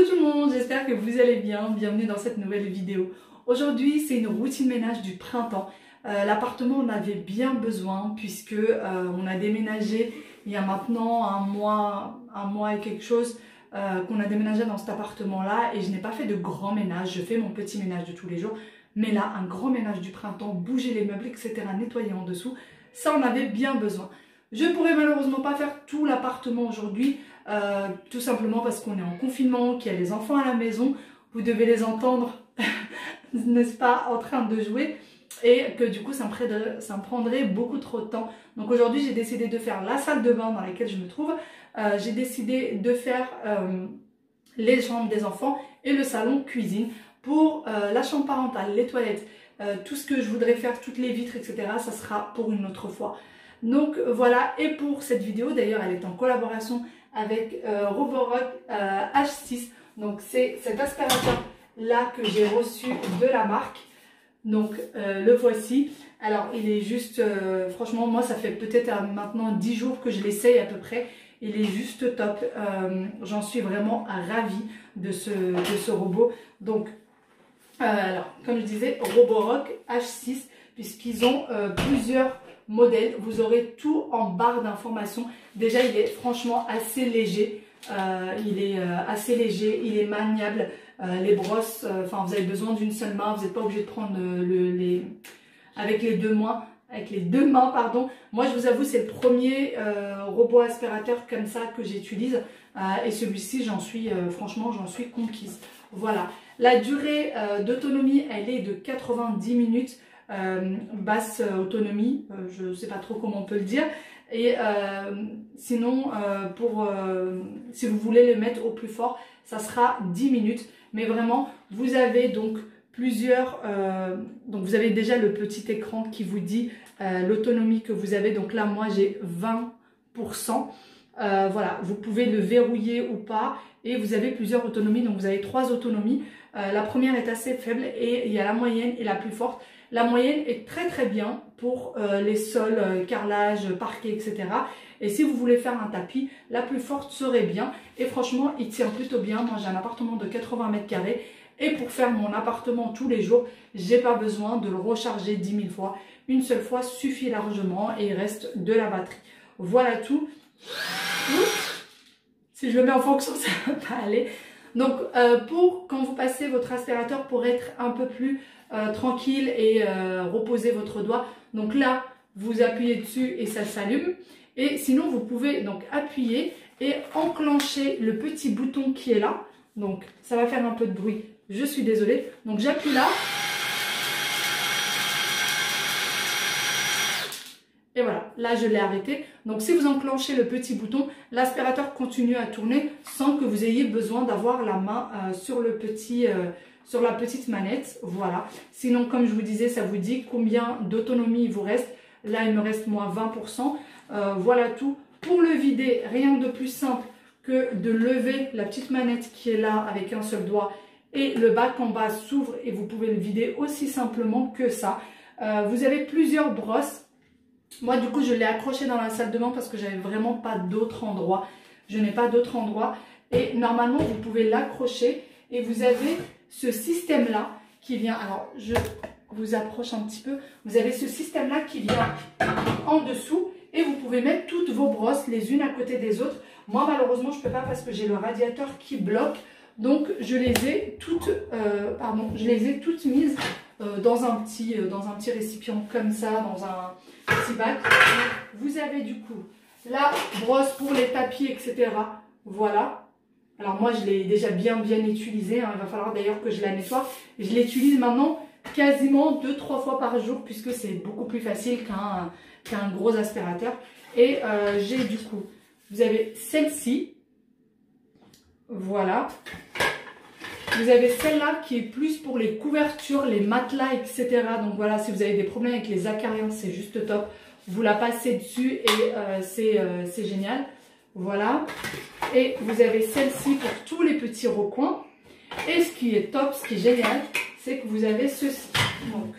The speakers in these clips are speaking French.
Coucou tout le monde, j'espère que vous allez bien, bienvenue dans cette nouvelle vidéo. Aujourd'hui c'est une routine ménage du printemps. L'appartement en avait bien besoin puisque on a déménagé il y a maintenant un mois et quelque chose qu'on a déménagé dans cet appartement là et je n'ai pas fait de grand ménage, je fais mon petit ménage de tous les jours. Mais là un grand ménage du printemps, bouger les meubles etc, nettoyer en dessous, ça on avait bien besoin. Je ne pourrais malheureusement pas faire tout l'appartement aujourd'hui, tout simplement parce qu'on est en confinement, qu'il y a les enfants à la maison, vous devez les entendre, n'est-ce pas, en train de jouer, et que du coup ça me prendrait beaucoup trop de temps. Donc aujourd'hui j'ai décidé de faire la salle de bain dans laquelle je me trouve, j'ai décidé de faire les chambres des enfants et le salon cuisine. Pour la chambre parentale, les toilettes, tout ce que je voudrais faire, toutes les vitres, etc., ça sera pour une autre fois. Donc voilà, et pour cette vidéo, d'ailleurs elle est en collaboration avec Roborock H6. Donc c'est cet aspirateur là que j'ai reçu de la marque. Donc le voici. Alors il est juste, franchement moi ça fait peut-être maintenant 10 jours que je l'essaye à peu près. Il est juste top. J'en suis vraiment ravie de ce robot. Donc alors comme je disais, Roborock H6, puisqu'ils ont plusieurs modèles, vous aurez tout en barre d'informations. Déjà il est franchement assez léger, assez léger, il est maniable, les brosses, enfin vous avez besoin d'une seule main, vous n'êtes pas obligé de prendre avec les deux mains, pardon. Moi je vous avoue c'est le premier robot aspirateur comme ça que j'utilise, et celui-ci franchement j'en suis conquise. Voilà, la durée d'autonomie elle est de 90 minutes. Basse autonomie, je ne sais pas trop comment on peut le dire, et sinon si vous voulez le mettre au plus fort ça sera 10 minutes, mais vraiment vous avez donc plusieurs, donc vous avez déjà le petit écran qui vous dit l'autonomie que vous avez. Donc là moi j'ai 20%, voilà, vous pouvez le verrouiller ou pas, et vous avez plusieurs autonomies, donc vous avez 3 autonomies. La première est assez faible et il y a la moyenne et la plus forte. La moyenne est très très bien pour les sols, carrelage, parquet, etc. Et si vous voulez faire un tapis, la plus forte serait bien. Et franchement, il tient plutôt bien. Moi, j'ai un appartement de 80 mètres carrés. Et pour faire mon appartement tous les jours, j'ai pas besoin de le recharger 10 000 fois. Une seule fois suffit largement et il reste de la batterie. Voilà tout. Si je le mets en fonction, ça va pas aller. Donc, pour quand vous passez votre aspirateur, pour être un peu plus tranquille et reposer votre doigt, donc là vous appuyez dessus et ça s'allume, et sinon vous pouvez donc appuyer et enclencher le petit bouton qui est là. Donc ça va faire un peu de bruit, je suis désolée. Donc j'appuie là et voilà, là je l'ai arrêté. Donc si vous enclenchez le petit bouton, l'aspirateur continue à tourner sans que vous ayez besoin d'avoir la main sur la petite manette. Voilà. Sinon, comme je vous disais, ça vous dit combien d'autonomie il vous reste. Là, il me reste moins 20%. Voilà tout. Pour le vider, rien de plus simple que de lever la petite manette qui est là avec un seul doigt, et le bac en bas s'ouvre et vous pouvez le vider aussi simplement que ça. Vous avez plusieurs brosses. Moi du coup je l'ai accroché dans la salle de bain parce que j'avais vraiment pas d'autre endroit. Je n'ai pas d'autre endroit, et normalement vous pouvez l'accrocher et vous avez ce système là qui vient, alors je vous approche un petit peu, vous avez ce système là qui vient en dessous et vous pouvez mettre toutes vos brosses les unes à côté des autres. Moi malheureusement je peux pas parce que j'ai le radiateur qui bloque, donc je les ai toutes mises dans un petit récipient comme ça, dans un petit bac. Vous avez du coup la brosse pour les tapis, etc. Voilà. Alors moi je l'ai déjà bien utilisée, hein. Il va falloir d'ailleurs que je la nettoie. Je l'utilise maintenant quasiment 2-3 fois par jour puisque c'est beaucoup plus facile qu'un gros aspirateur. Et j'ai du coup, vous avez celle-ci. Voilà. Vous avez celle-là qui est plus pour les couvertures, les matelas, etc. Donc voilà, si vous avez des problèmes avec les acariens, c'est juste top. Vous la passez dessus et c'est génial. Voilà. Et vous avez celle-ci pour tous les petits recoins. Et ce qui est top, ce qui est génial, c'est que vous avez ceci. Donc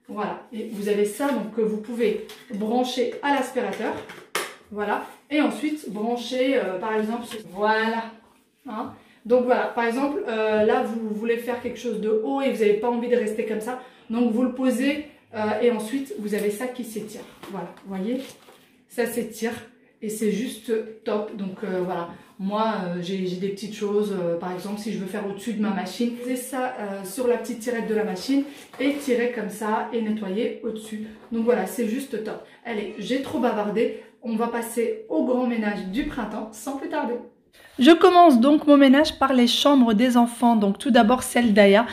voilà. Et vous avez ça donc, que vous pouvez brancher à l'aspirateur. Voilà. Et ensuite brancher par exemple, voilà. Hein, Donc voilà, par exemple, là vous voulez faire quelque chose de haut et vous n'avez pas envie de rester comme ça. Donc vous le posez et ensuite vous avez ça qui s'étire. Voilà, vous voyez, ça s'étire et c'est juste top. Donc voilà, moi j'ai des petites choses, par exemple si je veux faire au-dessus de ma machine, j'ai ça sur la petite tirette de la machine et tirer comme ça et nettoyer au-dessus. Donc voilà, c'est juste top. Allez, j'ai trop bavardé, on va passer au grand ménage du printemps sans plus tarder. Je commence donc mon ménage par les chambres des enfants. Donc tout d'abord celle d'Aya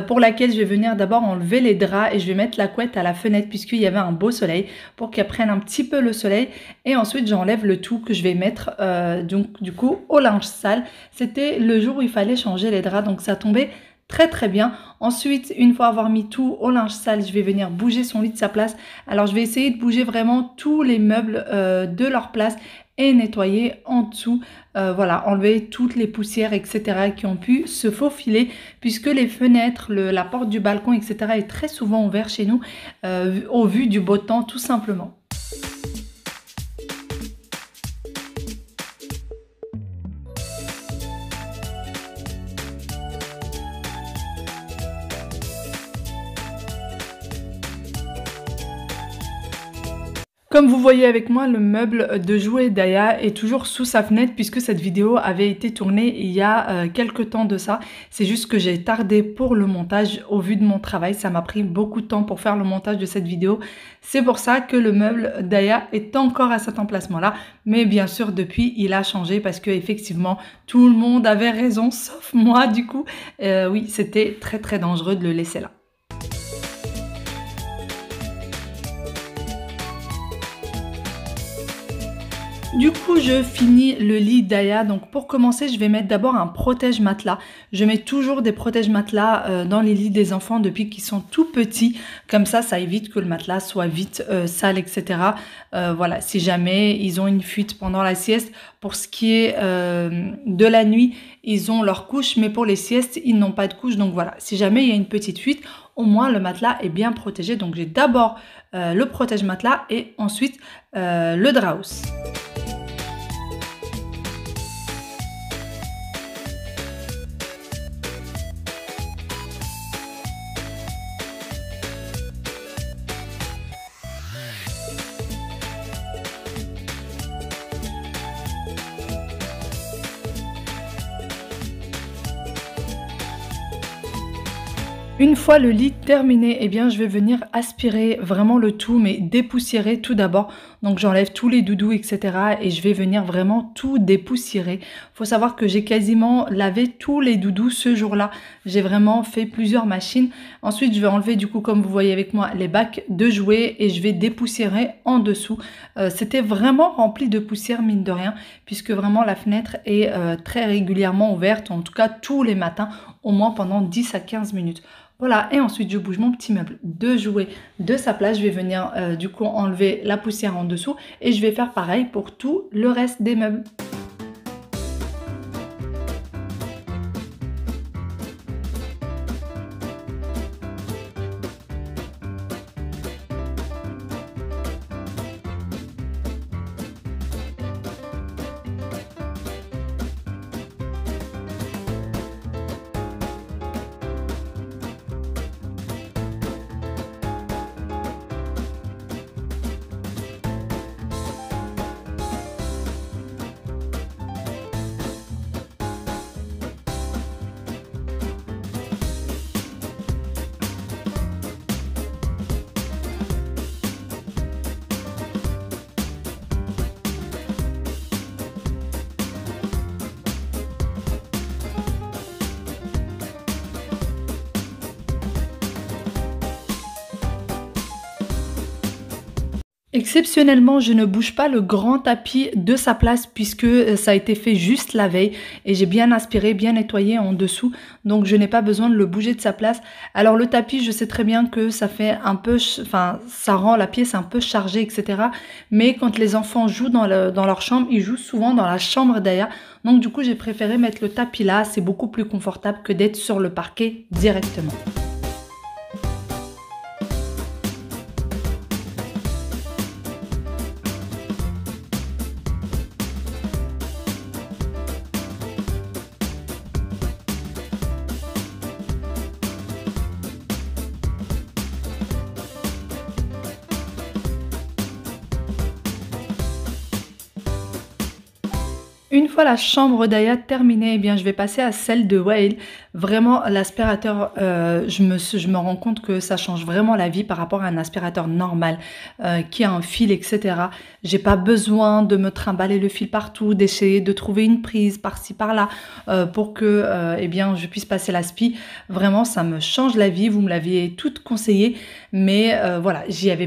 pour laquelle je vais venir d'abord enlever les draps et je vais mettre la couette à la fenêtre puisqu'il y avait un beau soleil pour qu'elle prenne un petit peu le soleil. Et ensuite j'enlève le tout que je vais mettre donc du coup au linge sale. C'était le jour où il fallait changer les draps, donc ça tombait très bien. Ensuite, une fois avoir mis tout au linge sale, je vais venir bouger son lit de sa place. Alors je vais essayer de bouger vraiment tous les meubles de leur place et nettoyer en dessous, voilà, enlever toutes les poussières etc qui ont pu se faufiler puisque les fenêtres, la porte du balcon etc est très souvent ouverte chez nous au vu du beau temps tout simplement. Comme vous voyez avec moi, le meuble de jouets d'Aya est toujours sous sa fenêtre puisque cette vidéo avait été tournée il y a quelques temps de ça. C'est juste que j'ai tardé pour le montage au vu de mon travail. Ça m'a pris beaucoup de temps pour faire le montage de cette vidéo. C'est pour ça que le meuble d'Aya est encore à cet emplacement-là. Mais bien sûr, depuis, il a changé parce que effectivement, tout le monde avait raison, sauf moi du coup. Oui, c'était très dangereux de le laisser là. Du coup, je finis le lit d'Aya. Donc pour commencer, je vais mettre d'abord un protège-matelas. Je mets toujours des protège-matelas dans les lits des enfants depuis qu'ils sont tout petits. Comme ça évite que le matelas soit vite sale, etc. Voilà, si jamais ils ont une fuite pendant la sieste, pour ce qui est de la nuit, ils ont leur couche, mais pour les siestes, ils n'ont pas de couche. Donc voilà, si jamais il y a une petite fuite, au moins le matelas est bien protégé. Donc j'ai d'abord le protège-matelas et ensuite le drap-housse. Une fois le lit terminé, eh bien je vais venir aspirer vraiment le tout, mais dépoussiérer tout d'abord. Donc j'enlève tous les doudous, etc. et je vais venir vraiment tout dépoussiérer. Faut savoir que j'ai quasiment lavé tous les doudous ce jour-là. J'ai vraiment fait plusieurs machines. Ensuite, je vais enlever du coup, comme vous voyez avec moi, les bacs de jouets et je vais dépoussiérer en dessous. C'était vraiment rempli de poussière, mine de rien, puisque vraiment la fenêtre est très régulièrement ouverte, en tout cas tous les matins, au moins pendant 10 à 15 minutes. Voilà, et ensuite je bouge mon petit meuble de jouets de sa place. Je vais venir du coup enlever la poussière en dessous et je vais faire pareil pour tout le reste des meubles. Exceptionnellement, je ne bouge pas le grand tapis de sa place puisque ça a été fait juste la veille et j'ai bien aspiré, bien nettoyé en dessous, donc je n'ai pas besoin de le bouger de sa place. Alors le tapis, je sais très bien que ça fait un peu, enfin ça rend la pièce un peu chargée, etc. Mais quand les enfants jouent dans leur chambre, ils jouent souvent dans la chambre d'Aya. Donc du coup, j'ai préféré mettre le tapis là, c'est beaucoup plus confortable que d'être sur le parquet directement. Une fois la chambre d'Aya terminée, eh bien, je vais passer à celle de Wael. Vraiment, l'aspirateur, je me rends compte que ça change vraiment la vie par rapport à un aspirateur normal qui a un fil, etc. J'ai pas besoin de me trimballer le fil partout, d'essayer de trouver une prise par-ci par-là pour que eh bien, je puisse passer l'aspi. Vraiment, ça me change la vie. Vous me l'aviez toutes conseillé, mais voilà, j'y avais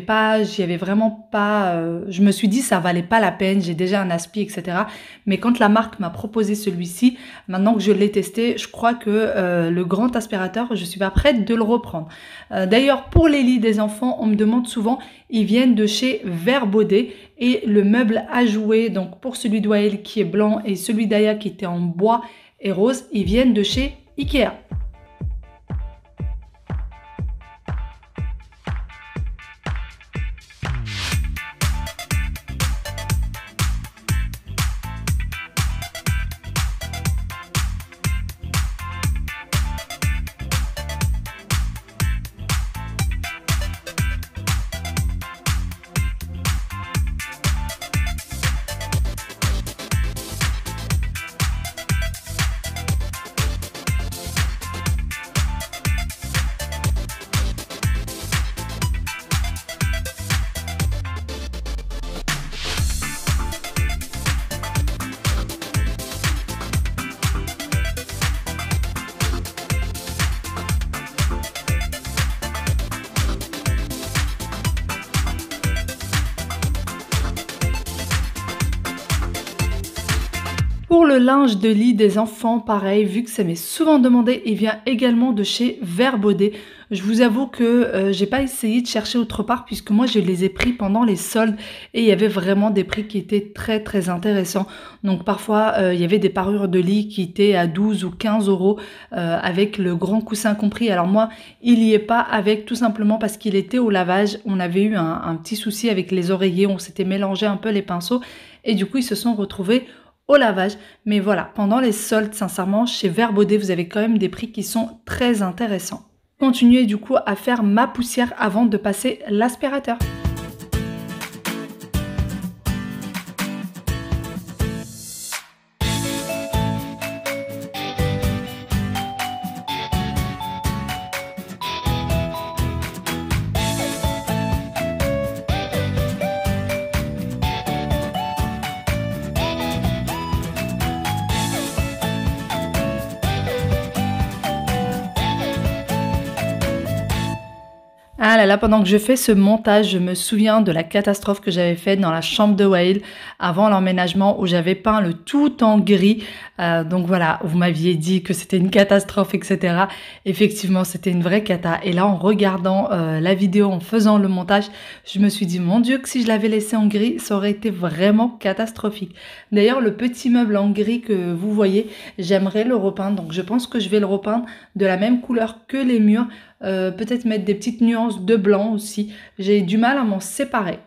vraiment pas. Je me suis dit ça valait pas la peine. J'ai déjà un aspi, etc. Mais quand la marque m'a proposé celui-ci, maintenant que je l'ai testé, je crois que le grand aspirateur, je suis pas prête de le reprendre. D'ailleurs, pour les lits des enfants, on me demande souvent, ils viennent de chez Verbaudet et le meuble à jouer, donc pour celui d'Wael qui est blanc et celui d'Aya qui était en bois et rose, ils viennent de chez Ikea. Pour le linge de lit des enfants, pareil, vu que ça m'est souvent demandé, il vient également de chez Verbaudet. Je vous avoue que j'ai pas essayé de chercher autre part puisque moi je les ai pris pendant les soldes et il y avait vraiment des prix qui étaient très intéressants. Donc parfois il y avait des parures de lit qui étaient à 12 ou 15 euros avec le grand coussin compris. Alors moi il y est pas avec, tout simplement parce qu'il était au lavage. On avait eu un petit souci avec les oreillers, on s'était mélangé un peu les pinceaux et du coup ils se sont retrouvés au lavage. Mais voilà, pendant les soldes, sincèrement, chez Verbaudet, vous avez quand même des prix qui sont très intéressants. Continuez du coup à faire ma poussière avant de passer l'aspirateur. Ah là là, pendant que je fais ce montage, je me souviens de la catastrophe que j'avais faite dans la chambre de Wael avant l'emménagement où j'avais peint le tout en gris. Donc voilà, vous m'aviez dit que c'était une catastrophe, etc. Effectivement, c'était une vraie cata. Et là, en regardant la vidéo, en faisant le montage, je me suis dit, mon Dieu, que si je l'avais laissé en gris, ça aurait été vraiment catastrophique. D'ailleurs, le petit meuble en gris que vous voyez, j'aimerais le repeindre. Donc je pense que je vais le repeindre de la même couleur que les murs. Peut-être mettre des petites nuances de blanc aussi. J'ai du mal à m'en séparer.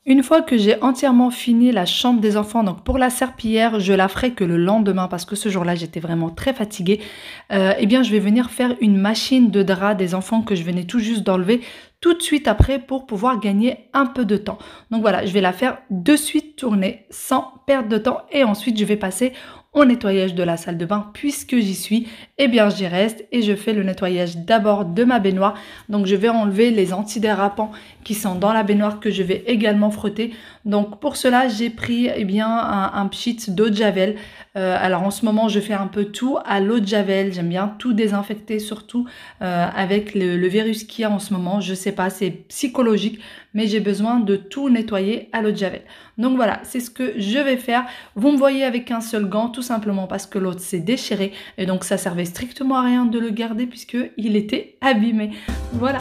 Une fois que j'ai entièrement fini la chambre des enfants, donc pour la serpillière, je la ferai que le lendemain parce que ce jour-là, j'étais vraiment très fatiguée. Eh bien, je vais venir faire une machine de drap des enfants que je venais tout juste d'enlever tout de suite après pour pouvoir gagner un peu de temps. Donc voilà, je vais la faire de suite tourner sans perdre de temps et ensuite je vais passer au nettoyage de la salle de bain puisque j'y suis. Eh bien j'y reste et je fais le nettoyage d'abord de ma baignoire. Donc je vais enlever les antidérapants qui sont dans la baignoire que je vais également frotter. Donc pour cela j'ai pris eh bien un pchit d'eau de javel. Alors en ce moment je fais un peu tout à l'eau de javel. J'aime bien tout désinfecter, surtout avec le virus qu'il y a en ce moment. Je sais pas, c'est psychologique, mais j'ai besoin de tout nettoyer à l'eau de javel. Donc voilà, c'est ce que je vais faire. Vous me voyez avec un seul gant, tout simplement parce que l'autre s'est déchiré et donc ça servait strictement à rien de le garder puisque il était abîmé. Voilà.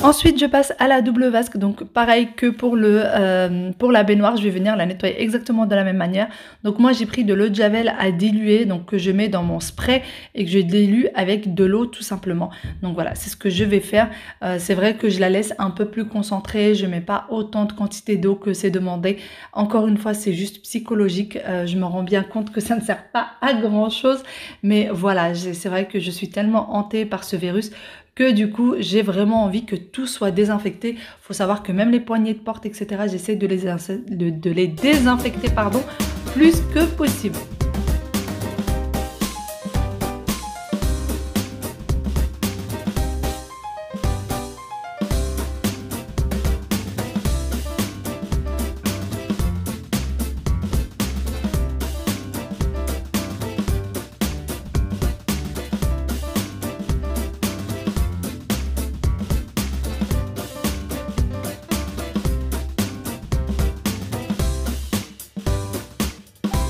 Ensuite, je passe à la double vasque, donc pareil que pour la baignoire, je vais venir la nettoyer exactement de la même manière. Donc moi, j'ai pris de l'eau de javel à diluer, donc que je mets dans mon spray et que je dilue avec de l'eau tout simplement. Donc voilà, c'est ce que je vais faire. C'est vrai que je la laisse un peu plus concentrée, je mets pas autant de quantité d'eau que c'est demandé. Encore une fois, c'est juste psychologique. Je me rends bien compte que ça ne sert pas à grand chose, mais voilà, c'est vrai que je suis tellement hantée par ce virus que du coup j'ai vraiment envie que tout soit désinfecté. Il faut savoir que même les poignées de porte, etc., j'essaie de les désinfecter plus que possible.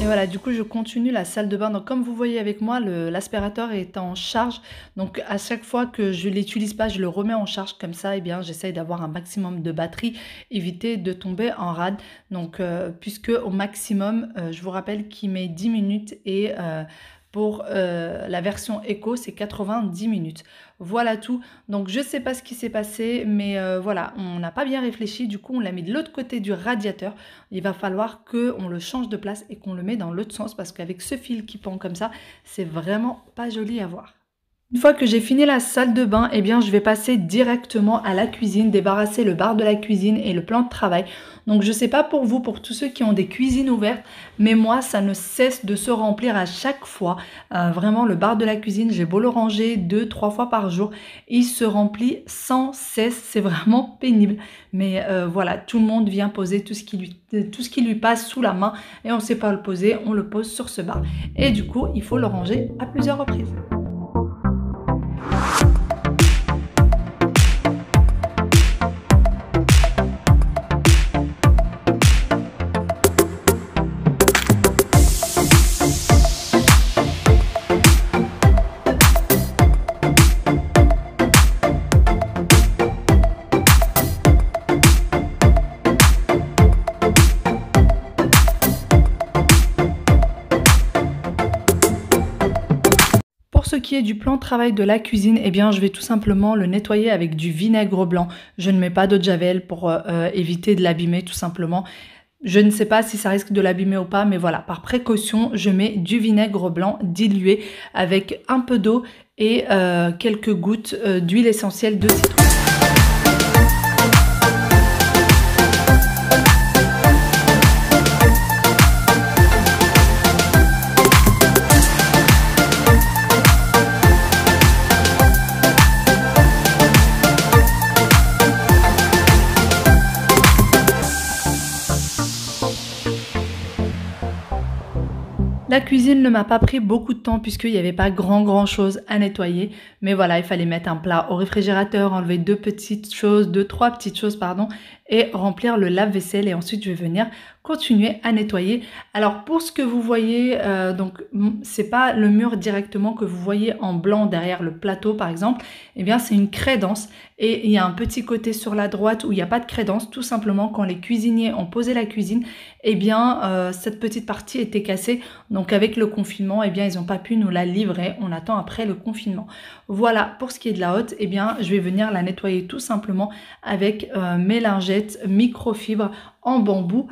Et voilà, du coup, je continue la salle de bain. Donc, comme vous voyez avec moi, l'aspirateur est en charge. Donc, à chaque fois que je ne l'utilise pas, je le remets en charge. Comme ça, eh bien, j'essaye d'avoir un maximum de batterie, éviter de tomber en rade. Donc, puisque au maximum, je vous rappelle qu'il met 10 minutes et pour la version Eco, c'est 90 minutes. Voilà tout. Donc, je ne sais pas ce qui s'est passé, mais voilà, on n'a pas bien réfléchi. Du coup, on l'a mis de l'autre côté du radiateur. Il va falloir qu'on le change de place et qu'on le met dans l'autre sens parce qu'avec ce fil qui pend comme ça, c'est vraiment pas joli à voir. Une fois que j'ai fini la salle de bain, eh bien, je vais passer directement à la cuisine, débarrasser le bar de la cuisine et le plan de travail. Donc, je ne sais pas pour vous, pour tous ceux qui ont des cuisines ouvertes, mais moi, ça ne cesse de se remplir à chaque fois. Vraiment, le bar de la cuisine, j'ai beau le ranger 2-3 fois par jour, il se remplit sans cesse. C'est vraiment pénible. Mais voilà, tout le monde vient poser tout ce qui lui passe sous la main et on ne sait pas le poser, on le pose sur ce bar. Et du coup, il faut le ranger à plusieurs reprises. Pour ce qui est du plan de travail de la cuisine, eh bien, je vais tout simplement le nettoyer avec du vinaigre blanc. Je ne mets pas d'eau de javel pour éviter de l'abîmer tout simplement. Je ne sais pas si ça risque de l'abîmer ou pas, mais voilà, par précaution, je mets du vinaigre blanc dilué avec un peu d'eau et quelques gouttes d'huile essentielle de citron. La cuisine ne m'a pas pris beaucoup de temps puisqu'il n'y avait pas grand chose à nettoyer. Mais voilà, il fallait mettre un plat au réfrigérateur, enlever deux, trois petites choses, pardon, et remplir le lave-vaisselle. Et ensuite, je vais venir continuer à nettoyer. Alors, pour ce que vous voyez, donc c'est pas le mur directement que vous voyez en blanc derrière le plateau, par exemple. Eh bien, c'est une crédence. Et il y a un petit côté sur la droite où il n'y a pas de crédence. Tout simplement, quand les cuisiniers ont posé la cuisine, eh bien, cette petite partie était cassée. Donc, avec le confinement, eh bien, ils n'ont pas pu nous la livrer. On attend après le confinement. Voilà, pour ce qui est de la haute, eh bien, je vais venir la nettoyer tout simplement avec mes lingettes microfibre en bambou.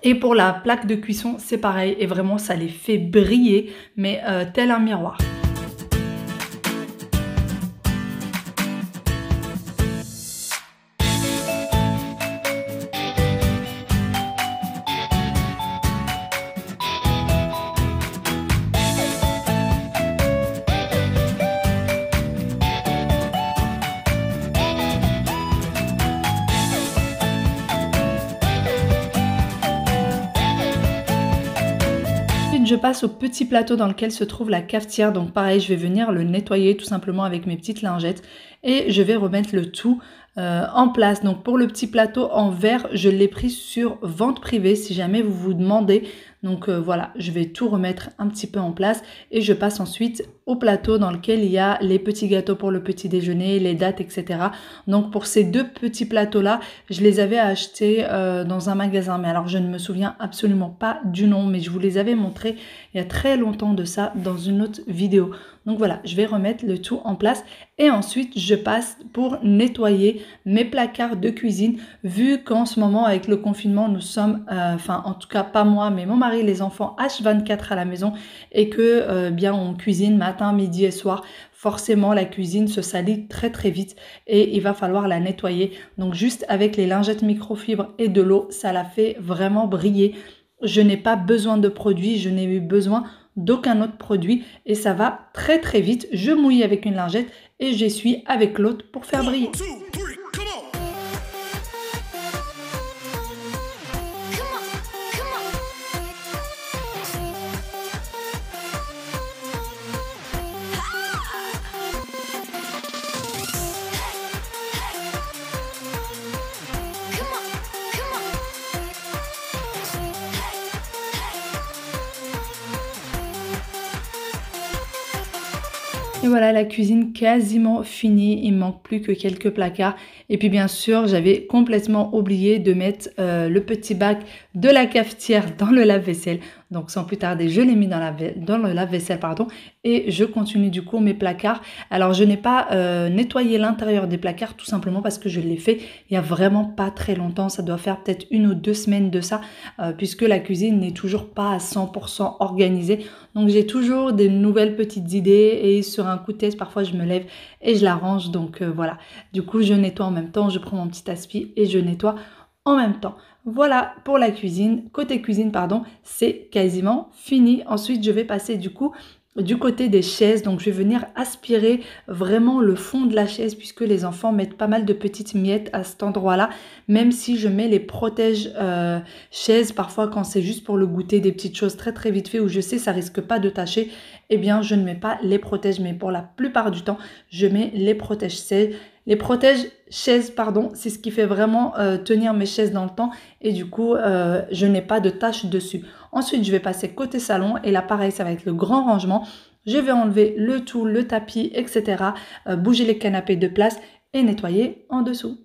Et pour la plaque de cuisson, c'est pareil. Et vraiment, ça les fait briller, mais tel un miroir. Je passe au petit plateau dans lequel se trouve la cafetière. Donc pareil, je vais venir le nettoyer tout simplement avec mes petites lingettes et je vais remettre le tout en place. Donc pour le petit plateau en verre, je l'ai pris sur vente privée si jamais vous vous demandez. Donc voilà, je vais tout remettre un petit peu en place et je passe ensuite au plateau dans lequel il y a les petits gâteaux pour le petit déjeuner, les dates, etc. Donc pour ces deux petits plateaux là, je les avais achetés dans un magasin, mais alors je ne me souviens absolument pas du nom, mais je vous les avais montrés il y a très longtemps de ça dans une autre vidéo. Donc voilà, je vais remettre le tout en place et ensuite je passe pour nettoyer mes placards de cuisine, vu qu'en ce moment avec le confinement nous sommes, enfin en tout cas pas moi mais mon mari, les enfants H24 à la maison et que bien on cuisine matin, midi et soir. Forcément la cuisine se salit très très vite et il va falloir la nettoyer. Donc juste avec les lingettes microfibres et de l'eau, ça la fait vraiment briller. Je n'ai pas besoin de produits, je n'ai eu besoin d'aucun autre produit et ça va très très vite. Je mouille avec une lingette et j'essuie avec l'autre pour faire briller. Et voilà, la cuisine quasiment finie, il ne manque plus que quelques placards. Et puis bien sûr, j'avais complètement oublié de mettre le petit bac de la cafetière dans le lave-vaisselle. Donc sans plus tarder, je l'ai mis dans le lave-vaisselle, pardon, et je continue du coup mes placards. Alors je n'ai pas nettoyé l'intérieur des placards tout simplement parce que je l'ai fait il n'y a vraiment pas très longtemps. Ça doit faire peut-être 1 ou 2 semaines de ça, puisque la cuisine n'est toujours pas à 100% organisée. Donc j'ai toujours des nouvelles petites idées et sur un coup de tête, parfois je me lève et je la range. Donc voilà, du coup je nettoie en même temps, je prends mon petit aspi et je nettoie en même temps. Voilà pour la cuisine, côté cuisine pardon, c'est quasiment fini. Ensuite je vais passer du coup du côté des chaises, donc je vais venir aspirer vraiment le fond de la chaise puisque les enfants mettent pas mal de petites miettes à cet endroit-là, même si je mets les protèges chaises, parfois quand c'est juste pour le goûter, des petites choses très très vite fait où je sais ça risque pas de tacher, eh bien je ne mets pas les protèges, mais pour la plupart du temps je mets les protèges chaises. Les protèges chaises, pardon, c'est ce qui fait vraiment tenir mes chaises dans le temps et du coup, je n'ai pas de taches dessus. Ensuite, je vais passer côté salon et là, pareil, ça va être le grand rangement. Je vais enlever le tout, le tapis, etc. Bouger les canapés de place et nettoyer en dessous.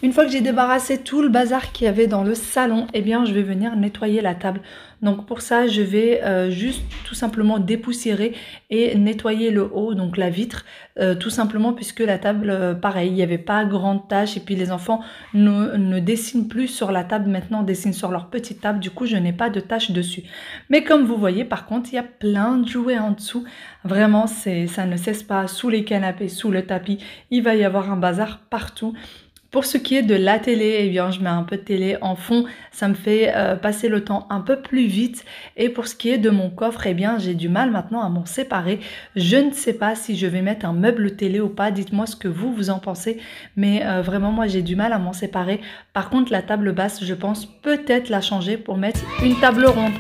Une fois que j'ai débarrassé tout le bazar qu'il y avait dans le salon, eh bien je vais venir nettoyer la table. Donc pour ça, je vais juste tout simplement dépoussiérer et nettoyer le haut, donc la vitre, tout simplement puisque la table, pareil, il n'y avait pas grande tâche et puis les enfants ne dessinent plus sur la table, maintenant dessinent sur leur petite table, du coup je n'ai pas de tâche dessus. Mais comme vous voyez, par contre, il y a plein de jouets en dessous, vraiment ça ne cesse pas, sous les canapés, sous le tapis, il va y avoir un bazar partout. Pour ce qui est de la télé, eh bien, je mets un peu de télé en fond, ça me fait passer le temps un peu plus vite. Et pour ce qui est de mon coffre, eh bien, j'ai du mal maintenant à m'en séparer. Je ne sais pas si je vais mettre un meuble télé ou pas, dites-moi ce que vous en pensez. Mais vraiment, moi, j'ai du mal à m'en séparer. Par contre, la table basse, je pense peut-être la changer pour mettre une table ronde.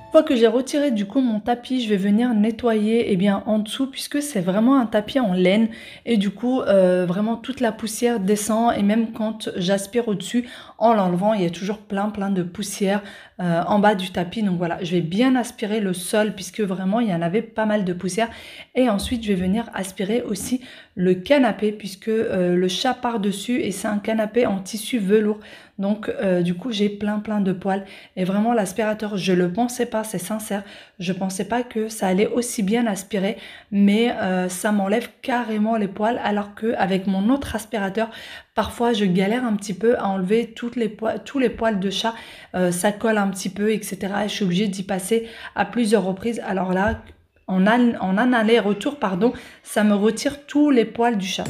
Une fois que j'ai retiré du coup mon tapis, je vais venir nettoyer en dessous puisque c'est vraiment un tapis en laine et du coup vraiment toute la poussière descend et même quand j'aspire au-dessus en l'enlevant, il y a toujours plein de poussière en bas du tapis. Donc voilà, je vais bien aspirer le sol puisque vraiment il y en avait pas mal de poussière et ensuite je vais venir aspirer aussi le canapé puisque le chat par-dessus et c'est un canapé en tissu velours. Donc du coup j'ai plein de poils et vraiment l'aspirateur, je le pensais pas, c'est sincère, je pensais pas que ça allait aussi bien aspirer, mais ça m'enlève carrément les poils, alors que avec mon autre aspirateur, parfois je galère un petit peu à enlever tous les poils de chat, ça colle un petit peu, etc. Et je suis obligée d'y passer à plusieurs reprises. Alors là, en un aller-retour, pardon, ça me retire tous les poils du chat.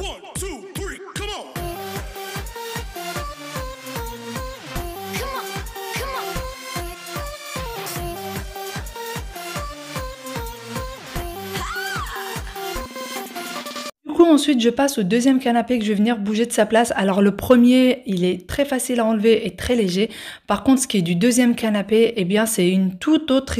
Du coup, ensuite, je passe au deuxième canapé que je vais venir bouger de sa place. Alors, le premier, il est très facile à enlever et très léger. Par contre, ce qui est du deuxième canapé, eh bien, c'est une toute autre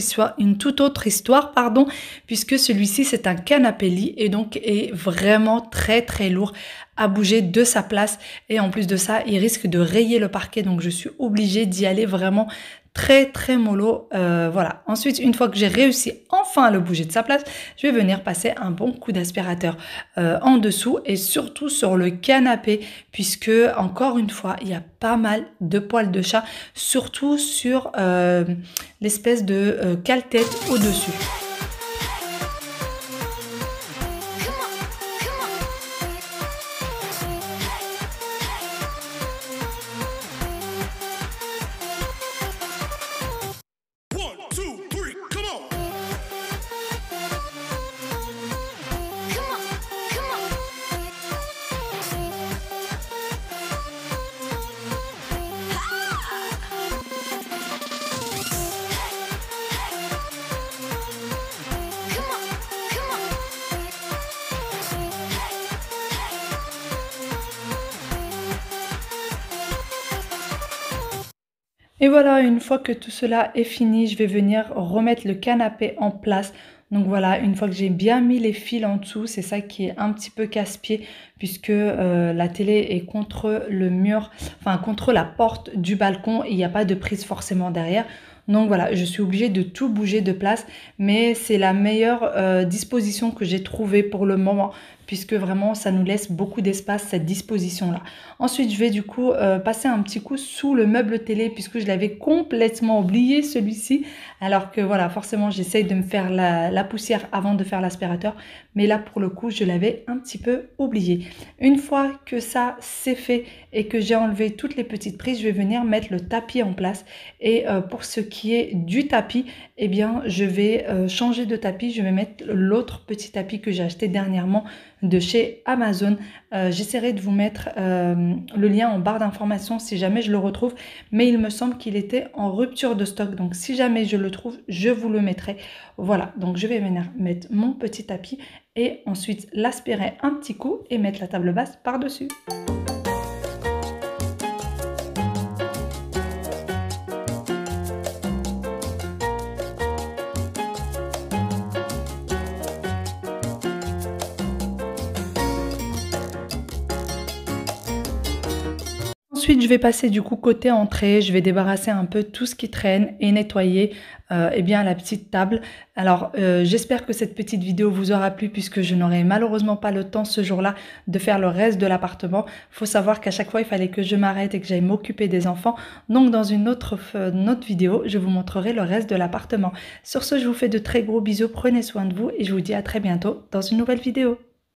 histoire, pardon, puisque celui-ci, c'est un canapé lit et donc est vraiment très lourd à bouger de sa place. Et en plus de ça, il risque de rayer le parquet. Donc, je suis obligée d'y aller vraiment très mollo. Voilà. Ensuite, une fois que j'ai réussi enfin à le bouger de sa place, je vais venir passer un bon coup d'aspirateur en dessous et surtout sur le canapé, puisque encore une fois, il y a pas mal de poils de chat, surtout sur l'espèce de cale-tête au-dessus. Et voilà, une fois que tout cela est fini, je vais venir remettre le canapé en place. Donc voilà, une fois que j'ai bien mis les fils en dessous, c'est ça qui est un petit peu casse-pied puisque la télé est contre le mur, enfin contre la porte du balcon et il n'y a pas de prise forcément derrière. Donc voilà, je suis obligée de tout bouger de place, mais c'est la meilleure disposition que j'ai trouvée pour le moment, puisque vraiment ça nous laisse beaucoup d'espace, cette disposition là. Ensuite je vais du coup passer un petit coup sous le meuble télé, puisque je l'avais complètement oublié celui-ci, alors que voilà, forcément j'essaye de me faire la poussière avant de faire l'aspirateur, mais là pour le coup je l'avais un petit peu oublié. Une fois que ça c'est fait et que j'ai enlevé toutes les petites prises, je vais venir mettre le tapis en place. Et pour ce qui est du tapis, eh bien je vais changer de tapis, je vais mettre l'autre petit tapis que j'ai acheté dernièrement de chez Amazon. J'essaierai de vous mettre le lien en barre d'informations si jamais je le retrouve, mais il me semble qu'il était en rupture de stock, donc si jamais je le trouve, je vous le mettrai. Voilà, donc je vais venir mettre mon petit tapis et ensuite l'aspirer un petit coup et mettre la table basse par-dessus. Ensuite, je vais passer du coup côté entrée, je vais débarrasser un peu tout ce qui traîne et nettoyer eh bien la petite table. Alors, j'espère que cette petite vidéo vous aura plu, puisque je n'aurai malheureusement pas le temps ce jour-là de faire le reste de l'appartement. Il faut savoir qu'à chaque fois, il fallait que je m'arrête et que j'aille m'occuper des enfants. Donc, dans une autre vidéo, je vous montrerai le reste de l'appartement. Sur ce, je vous fais de très gros bisous, prenez soin de vous et je vous dis à très bientôt dans une nouvelle vidéo.